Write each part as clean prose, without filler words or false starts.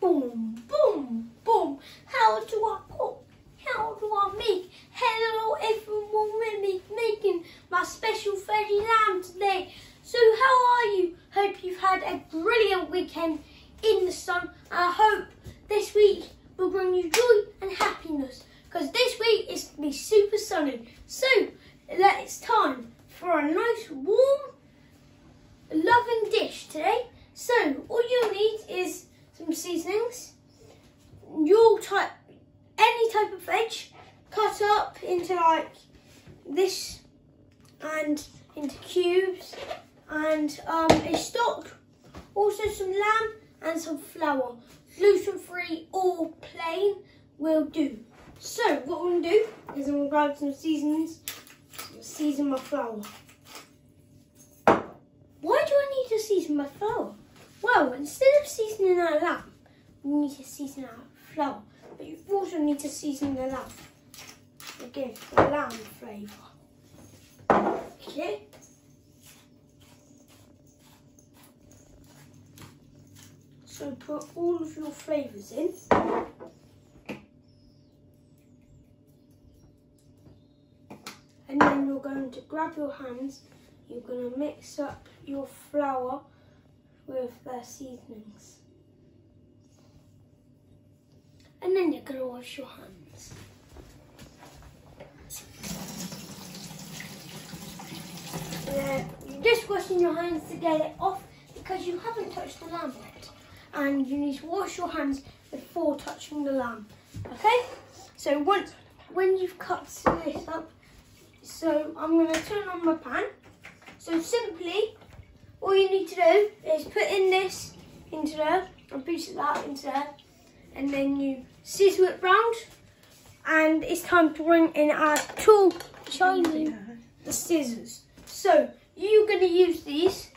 Boom, boom, boom. How do I cook? How do I make? Hello everyone, making my special veggie lamb today. So how are you? Hope you've had a brilliant weekend in the sun. I hope this week will bring you joy and happiness, because this week is going to be super sunny. So it's time for a nice warm loving dish today. So all you'll need is some seasonings. You'll type any type of veg, cut up into like this and into cubes, and a stock, also some lamb and some flour. Gluten-free or plain will do. So what I'm going to do is I'm going to grab some seasonings, season my flour. Why do I need to season my flour? Well, instead of seasoning our lamb, we need to season our flour. But you also need to season the lamb to give the lamb flavour. Okay? So put all of your flavours in. And then you're going to grab your hands, you're going to mix up your flour with their seasonings. And then you're going to wash your hands. You're just washing your hands to get it off because you haven't touched the lamb yet. And you need to wash your hands before touching the lamb. Okay? So when you've cut this up, so I'm going to turn on my pan. So simply, all you need to do is put in this into there, and put that into there, and then you sizzle it round, and it's time to bring in our tool, the scissors. So you're going to use these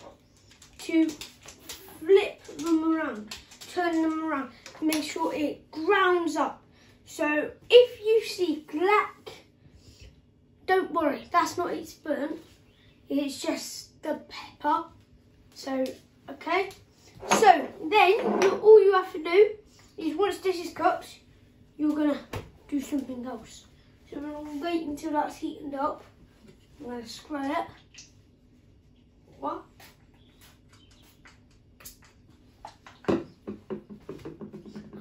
to flip them around, turn them around, to make sure it grounds up. So if you see black, don't worry, that's not it's burnt, it's just the pepper. So, okay. So then all you have to do is, once this is cooked, you're gonna do something else. So I'm gonna wait until that's heated up. I'm gonna spread it. What?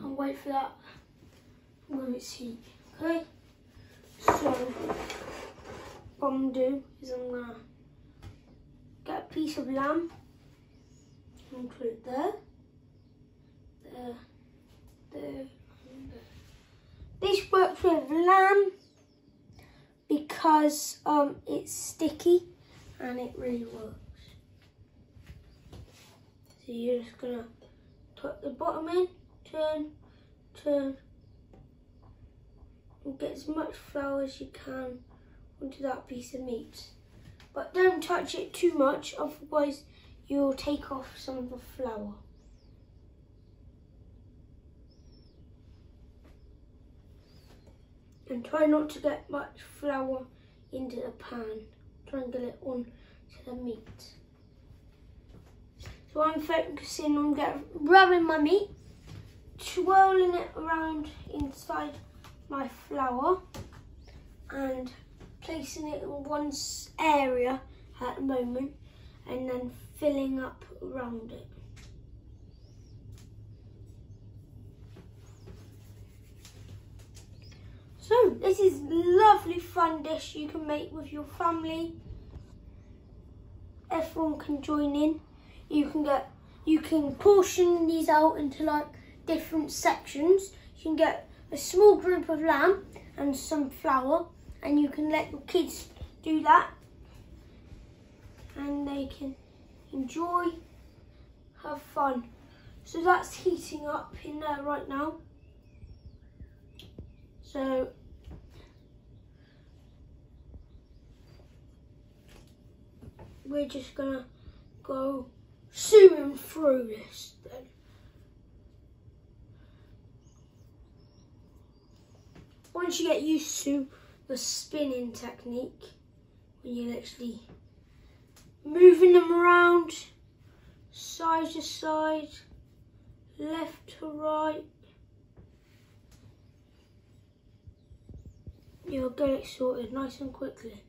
I'll wait for that when it's heat. Okay. So what I'm gonna do is I'm gonna get a piece of lamb and put it there, there, there, and there. This works with lamb because it's sticky and it really works. So you're just gonna put the bottom in, turn, turn, and get as much flour as you can onto that piece of meat. But don't touch it too much, otherwise you'll take off some of the flour. And try not to get much flour into the pan. Try and get it on to the meat. So I'm focusing on grabbing my meat, twirling it around inside my flour, and placing it in one area at the moment, and then filling up around it. So this is a lovely fun dish you can make with your family. Everyone can join in. You can portion these out into like different sections. You can get a small group of lamb and some flour, and you can let your kids do that, and they can enjoy, have fun. So that's heating up in there right now. So we're just gonna go zooming through this then. Once you get used to the spinning technique, when you're literally moving them around side to side, left to right. You'll get it sorted nice and quickly.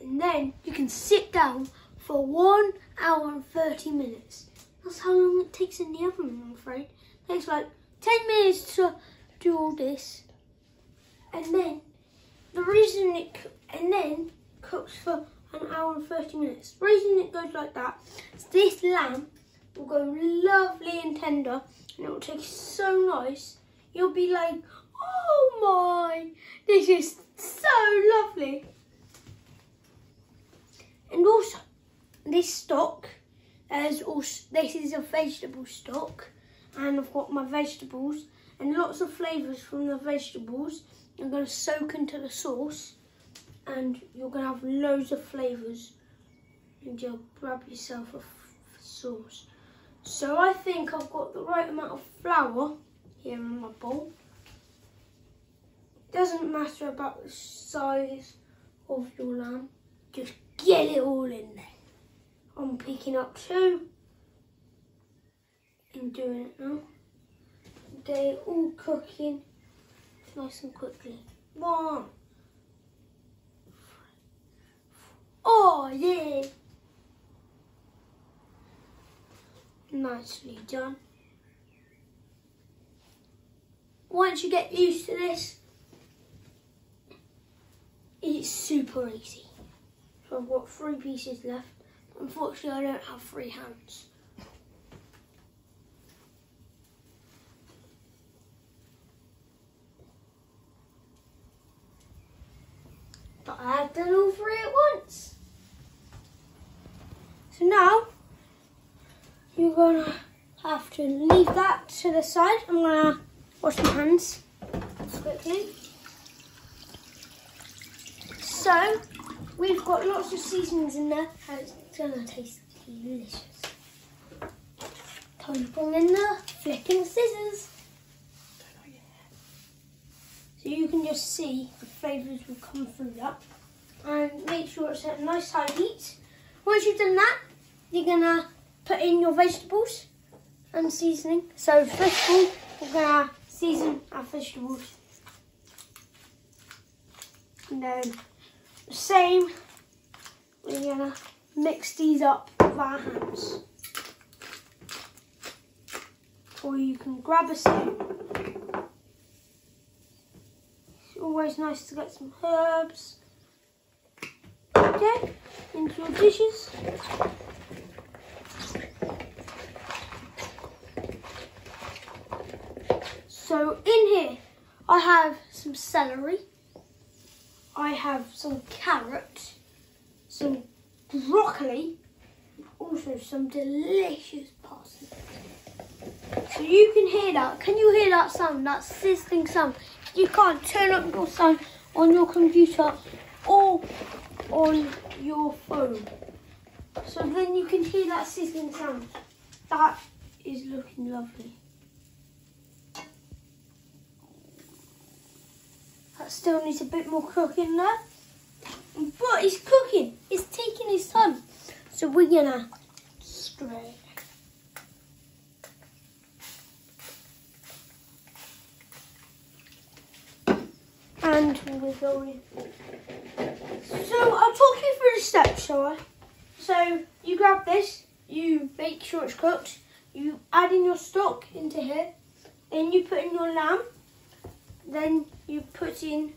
And then you can sit down for 1 hour and 30 minutes. That's how long it takes in the oven, I'm afraid. It takes like 10 minutes to do all this. And then cooks for an hour and 30 minutes. The reason it goes like that is this lamb will go lovely and tender, and it will taste so nice. You'll be like, oh my, this is so lovely. And also, this stock, this is a vegetable stock, and I've got my vegetables, and lots of flavours from the vegetables are going to soak into the sauce, and you're going to have loads of flavours, and you'll grab yourself a sauce. So I think I've got the right amount of flour here in my bowl. It doesn't matter about the size of your lamb, just get it all in there. I'm picking up 2 and doing it now. They're all cooking nice and quickly. 1. Oh yeah! Nicely done. Once you get used to this, it's super easy. So I've got 3 pieces left. Unfortunately, I don't have 3 hands. But I have done all 3 at once. So now, you're gonna have to leave that to the side. I'm gonna wash my hands quickly. So, we've got lots of seasonings in there, and it's gonna taste delicious. Time to bring in the flipping scissors. So you can just see the flavours will come through that. And make sure it's at a nice high heat. Once you've done that, you're gonna put in your vegetables and seasoning. So first of all, we're gonna season our vegetables. And then the same, we're gonna mix these up with our hands. Or you can grab a spoon. It's always nice to get some herbs. Okay, into your dishes. So in here, I have some celery, I have some carrot, some broccoli, and also some delicious parsley. So you can hear that. Can you hear that sound, that sizzling sound? You can't turn up your sound on your computer or on your phone. So then you can hear that sizzling sound. That is looking lovely. That still needs a bit more cooking there. But it's cooking. It's taking its time. So we're gonna stir. And we're going. So I'll talk you through the steps, shall I? So you grab this, you make sure it's cooked, you add in your stock into here, then you put in your lamb, then you put in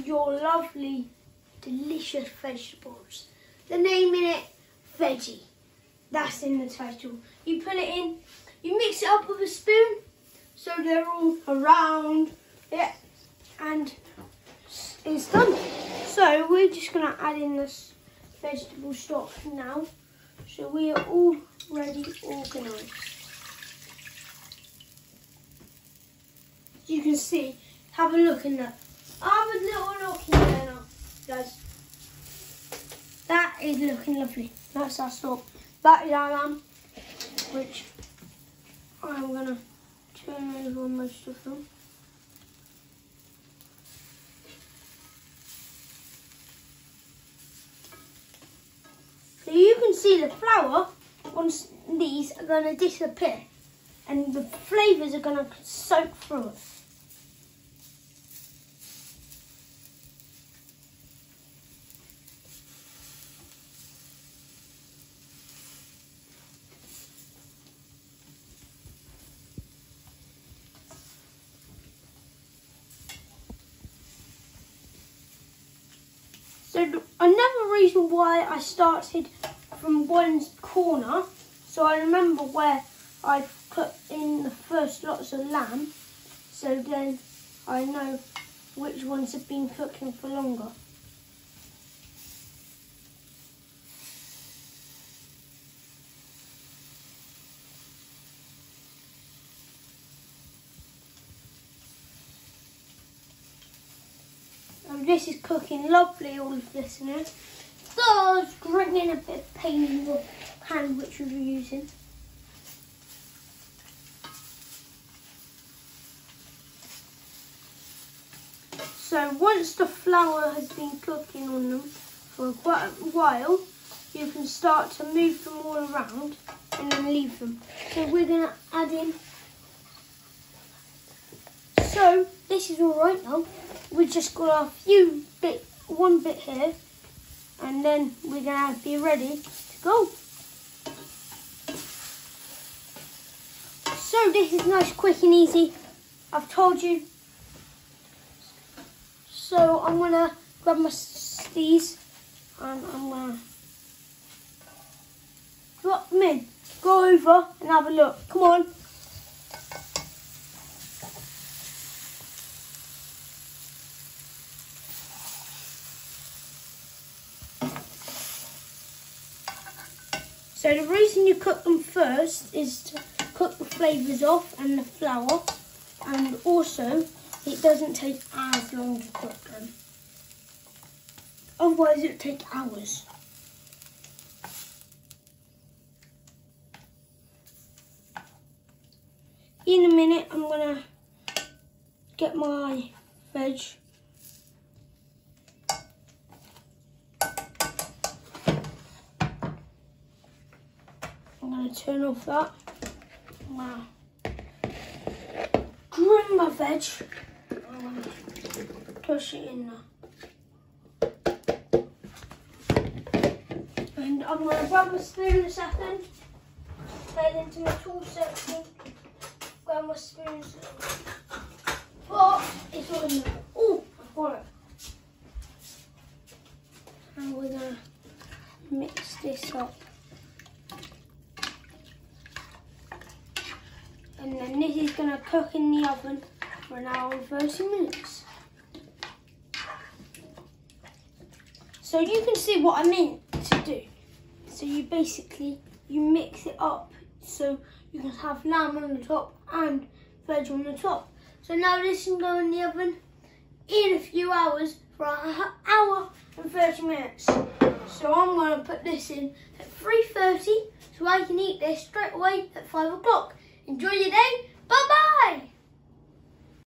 your lovely, delicious vegetables. The name in it, veggie. That's in the title. You put it in, you mix it up with a spoon, so they're all around it, and it's done. So we're just gonna add in this vegetable stock now. So we are already organised. You can see, have a look in there. Have a little look in there now, guys. That is looking lovely. That's our stock. That is our lamb, which I'm gonna turn over most of them. So you can see the flour on these are going to disappear. and the flavours are going to soak through it. So another reason why I started from one corner, so I remember where I put in the first lots of lamb, so then I know which ones have been cooking for longer. This is cooking lovely, all of this in it. So I was bringing a bit of pain in the pan which we were using. So once the flour has been cooking on them for quite a while, you can start to move them all around and then leave them. So we're going to add in. So this is all right now. We just got one bit here, and then we're going to be ready to go. So this is nice, quick and easy. I've told you. So I'm going to grab these and I'm going to drop them in. Go over and have a look. Come on. So the reason you cook them first is to cook the flavours off and the flour, and also it doesn't take as long to cook them. Otherwise it would take hours. In a minute I'm going to get my veg. I'm going to turn off that. Wow. Grab my veg. I'm going to push it in there. And I'm going to grab my spoon in a second. Head into my tool section. Grab my spoons. But it's all in there. Oh, I've got it. And we're going to mix this up. And then this is going to cook in the oven for an hour and 30 minutes. So you can see what I meant to do. So you mix it up so you can have lamb on the top and veg on the top. So now this can go in the oven in a few hours for an hour and 30 minutes. So I'm going to put this in at 3:30 so I can eat this straight away at 5 o'clock. Enjoy your day. Bye-bye.